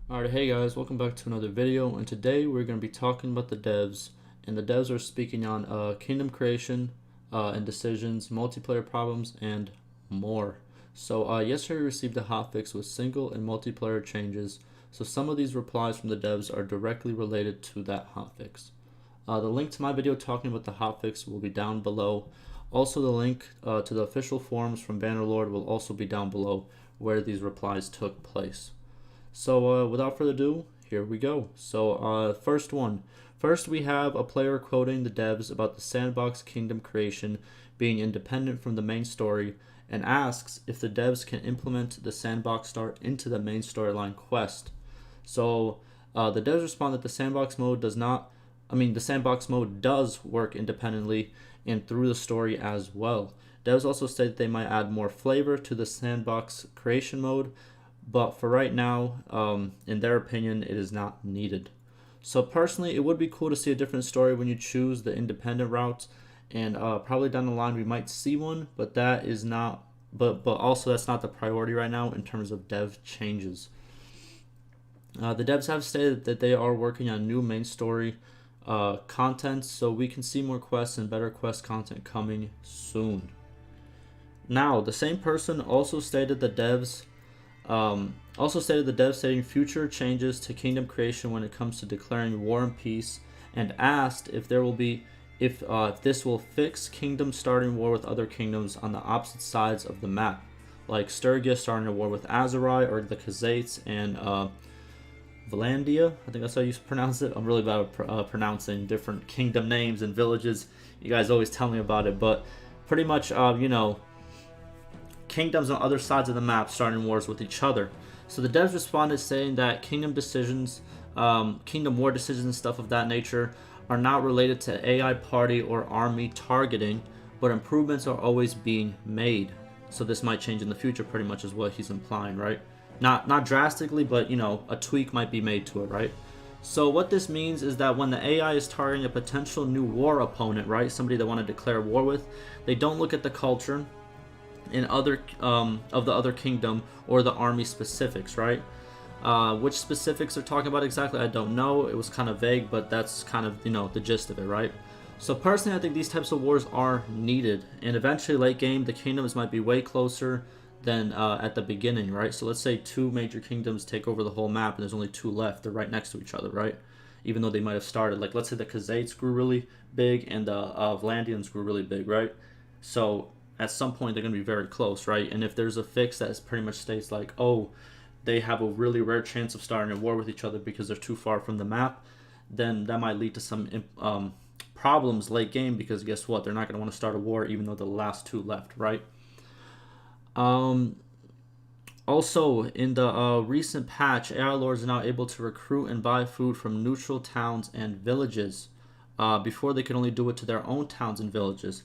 Alright, hey guys, welcome back to another video, and today we're going to be talking about the devs, and the devs are speaking on kingdom creation and decisions, multiplayer problems, and more. So yesterday we received a hotfix with single and multiplayer changes, so some of these replies from the devs are directly related to that hotfix. The link to my video talking about the hotfix will be down below. Also, the link to the official forums from Bannerlord will also be down below where these replies took place. So without further ado, here we go. So first we have a player quoting the devs about the sandbox kingdom creation being independent from the main story, and asks if the devs can implement the sandbox start into the main storyline quest. So the devs respond that the sandbox mode does work independently and through the story as well. Devs also state that they might add more flavor to the sandbox creation mode, but for right now, in their opinion, it is not needed. So personally, it would be cool to see a different story when you choose the independent route, and probably down the line we might see one, but that is not. But also that's not the priority right now in terms of dev changes. The devs have stated that they are working on new main story content, so we can see more quests and better quest content coming soon. Now, the same person also stated the devs stating future changes to kingdom creation when it comes to declaring war and peace, and asked if this will fix kingdom starting war with other kingdoms on the opposite sides of the map, like Sturgia starting a war with Azerai, or the Khazaits and Valandia. I think that's how you pronounce it. I'm really bad at pronouncing different kingdom names and villages. You guys always tell me about it, but pretty much, kingdoms on other sides of the map starting wars with each other. So the devs responded saying that kingdom war decisions and stuff of that nature are not related to AI party or army targeting, but improvements are always being made. So this might change in the future, pretty much is what he's implying, right? Not drastically, but a tweak might be made to it, right? So what this means is that when the AI is targeting a potential new war opponent, right, somebody they want to declare war with, they don't look at the culture in of the other kingdom or the army specifics, right? Which specifics they're talking about exactly, I don't know. It was kind of vague, but that's kind of the gist of it, right? So personally, I think these types of wars are needed, and eventually late game the kingdoms might be way closer than at the beginning, right? So let's say two major kingdoms take over the whole map and there's only two left. They're right next to each other, right? Even though they might have started, like, let's say the Khazaits grew really big and the Vlandians grew really big, right? So at some point they're going to be very close, right? And if there's a fix that pretty much states like, oh, they have a really rare chance of starting a war with each other because they're too far from the map, then that might lead to some problems late game, because guess what? They're not going to want to start a war even though the last two left, right? Also, in the recent patch, AI lords are now able to recruit and buy food from neutral towns and villages. Before, they could only do it to their own towns and villages.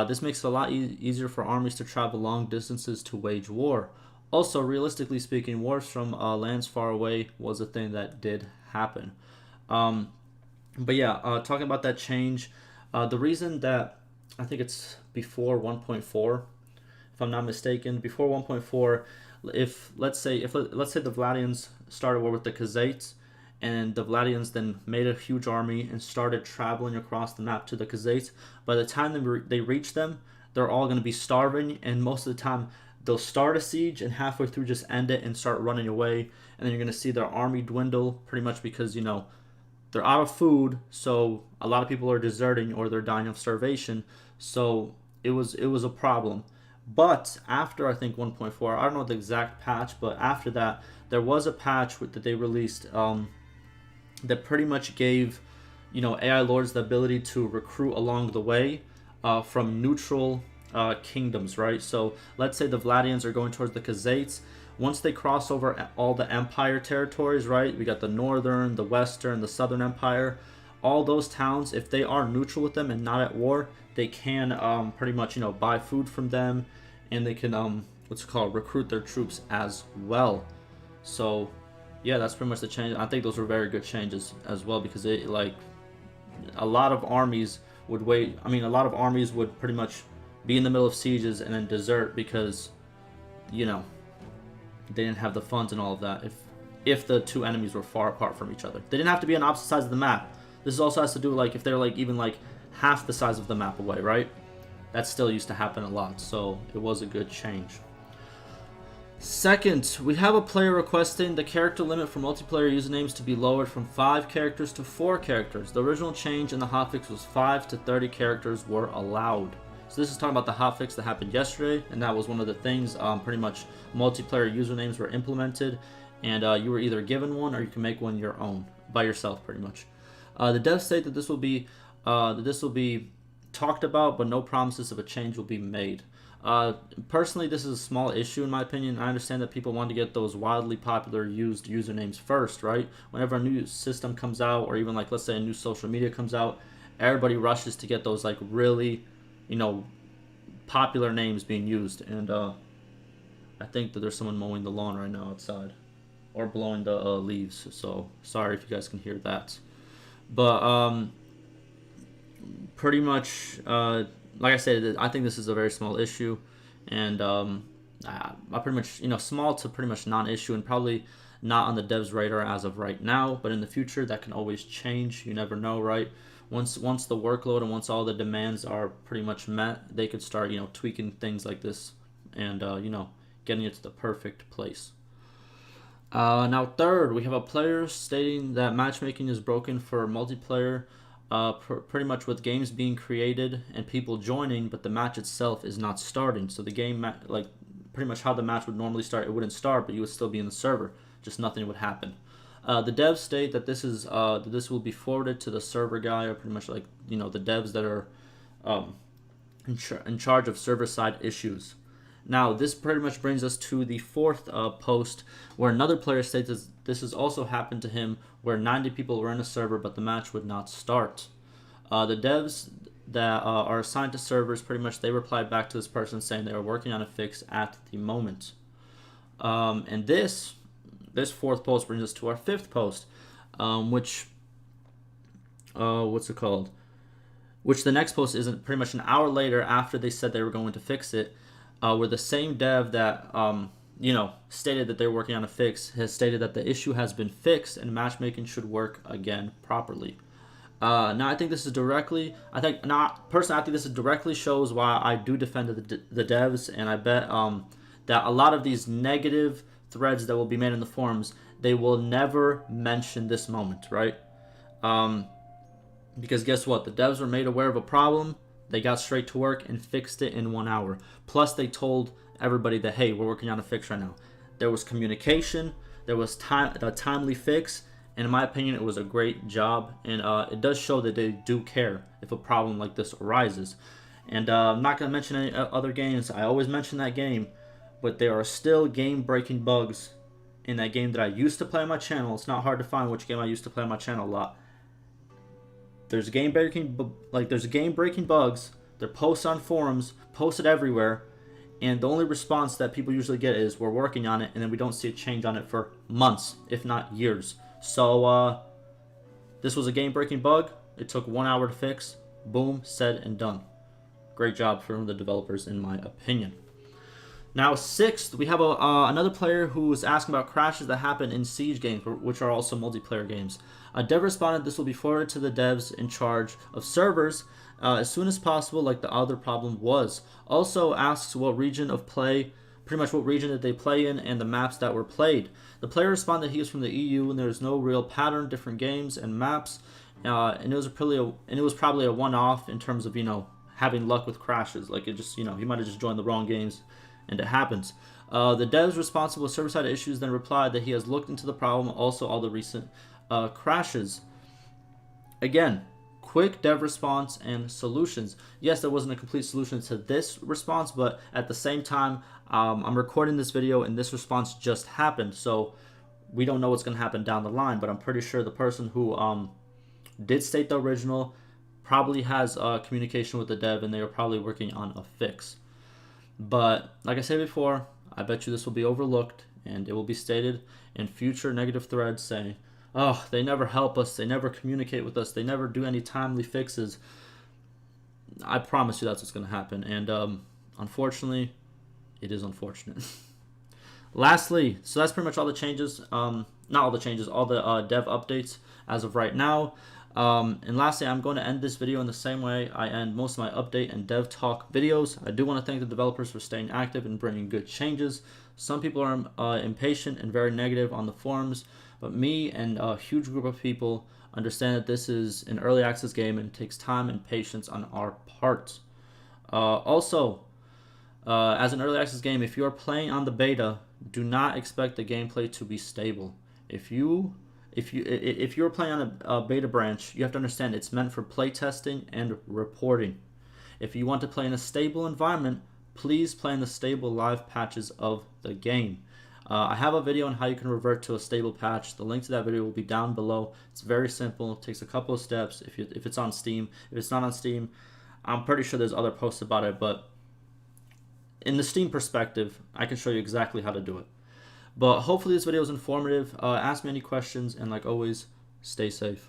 This makes it a lot easier for armies to travel long distances to wage war. Also, realistically speaking, wars from lands far away was a thing that did happen. But yeah, talking about that change, the reason that I think it's before 1.4, if I'm not mistaken, before 1.4, if let's say the Vladians started war with the Khazaits, and the Vladians then made a huge army and started traveling across the map to the Khazaits, by the time they reach them, they're all going to be starving, and most of the time they'll start a siege and halfway through just end it and start running away, and then you're going to see their army dwindle pretty much because they're out of food, so a lot of people are deserting or they're dying of starvation. So it was a problem. But after, I think, 1.4, I don't know the exact patch, but after that there was a patch that they released that pretty much gave AI lords the ability to recruit along the way from neutral kingdoms, right? So let's say the Vladians are going towards the Khazaits. Once they cross over all the empire territories, right, we got the northern, the western, the southern empire, all those towns, if they are neutral with them and not at war, they can pretty much buy food from them, and they can recruit their troops as well. So yeah, that's pretty much the change. I think those were very good changes as well, because a lot of armies would wait. I mean, a lot of armies would pretty much be in the middle of sieges and then desert because they didn't have the funds and all of that. if the two enemies were far apart from each other. They didn't have to be on opposite sides of the map. This also has to do like if they're like even like half the size of the map away, right? That still used to happen a lot, so it was a good change. Second, we have a player requesting the character limit for multiplayer usernames to be lowered from 5 characters to 4 characters. The original change in the hotfix was 5 to 30 characters were allowed. So this is talking about the hotfix that happened yesterday, and that was one of the things. Pretty much multiplayer usernames were implemented, and you were either given one or you can make one your own by yourself, pretty much. The devs state that this will be talked about, but no promises of a change will be made. Personally, this is a small issue in my opinion. I understand that people want to get those wildly popular used usernames first, right? Whenever a new system comes out, or even like let's say a new social media comes out, everybody rushes to get those like really, popular names being used. And I think that there's someone mowing the lawn right now outside, or blowing the leaves. So sorry if you guys can hear that. But pretty much. Like I said, I think this is a very small issue, and I pretty much, small to pretty much non-issue, and probably not on the devs' radar as of right now. But in the future, that can always change. You never know, right? Once the workload and once all the demands are pretty much met, they could start, tweaking things like this, and getting it to the perfect place. Now, third, we have a player stating that matchmaking is broken for multiplayer. Pretty much with games being created and people joining, but the match itself is not starting. So the game, like pretty much how the match would normally start, it wouldn't start, but you would still be in the server. Just nothing would happen. The devs state that this will be forwarded to the server guy, or pretty much like the devs that are in charge of server side issues. Now, this pretty much brings us to the fourth post, where another player states this has also happened to him, where 90 people were in a server, but the match would not start. The devs that are assigned to servers, pretty much they replied back to this person saying they were working on a fix at the moment. And this fourth post brings us to our fifth post, which what's it called? Which the next post isn't pretty much an hour later after they said they were going to fix it. Where the same dev that stated that they're working on a fix has stated that the issue has been fixed and matchmaking should work again properly. Now I think this is directly. I think this is directly shows why I do defend the devs, and I bet that a lot of these negative threads that will be made in the forums, they will never mention this moment, right? Because guess what? The devs were made aware of a problem. They got straight to work and fixed it in 1 hour. Plus, they told everybody that, hey, we're working on a fix right now. There was communication. There was a timely fix. And in my opinion, it was a great job. And it does show that they do care if a problem like this arises. And I'm not going to mention any other games. I always mention that game. But there are still game-breaking bugs in that game that I used to play on my channel. It's not hard to find which game I used to play on my channel a lot. There's game-breaking bugs. They're posted on forums, posted everywhere, and the only response that people usually get is we're working on it, and then we don't see a change on it for months, if not years. So this was a game-breaking bug. It took 1 hour to fix. Boom, said and done. Great job from the developers, in my opinion. Now, sixth, we have another player who was asking about crashes that happen in Siege games, which are also multiplayer games. A dev responded this will be forwarded to the devs in charge of servers as soon as possible, like the other problem was. Also asks what region of play, pretty much what region did they play in, and the maps that were played. The player responded he was from the EU, and there's no real pattern, different games and maps, and it was probably a one-off in terms of having luck with crashes. Like it just he might have just joined the wrong games. And it happens. The devs responsible with server-side issues then replied that he has looked into the problem, also all the recent crashes. Again, quick dev response and solutions. Yes, there wasn't a complete solution to this response, but at the same time, I'm recording this video and this response just happened. So we don't know what's going to happen down the line, but I'm pretty sure the person who did state the original probably has communication with the dev, and they are probably working on a fix. But like I said before, I bet you this will be overlooked, and it will be stated in future negative threads saying, oh, they never help us, they never communicate with us, they never do any timely fixes. I promise you that's what's going to happen, and unfortunately, it is unfortunate. Lastly, so that's pretty much all the changes not all the changes, all the dev updates as of right now. And lastly, I'm going to end this video in the same way I end most of my update and dev talk videos. I do want to thank the developers for staying active and bringing good changes. Some people are impatient and very negative on the forums, but me and a huge group of people understand that this is an early access game and it takes time and patience on our part. As an early access game, if you are playing on the beta, do not expect the gameplay to be stable. If you're playing on a beta branch, you have to understand it's meant for playtesting and reporting. If you want to play in a stable environment, please play in the stable live patches of the game. I have a video on how you can revert to a stable patch. The link to that video will be down below. It's very simple. It takes a couple of steps if it's on Steam. If it's not on Steam, I'm pretty sure there's other posts about it, but in the Steam perspective, I can show you exactly how to do it. But hopefully this video is informative. Ask me any questions, and like always, stay safe.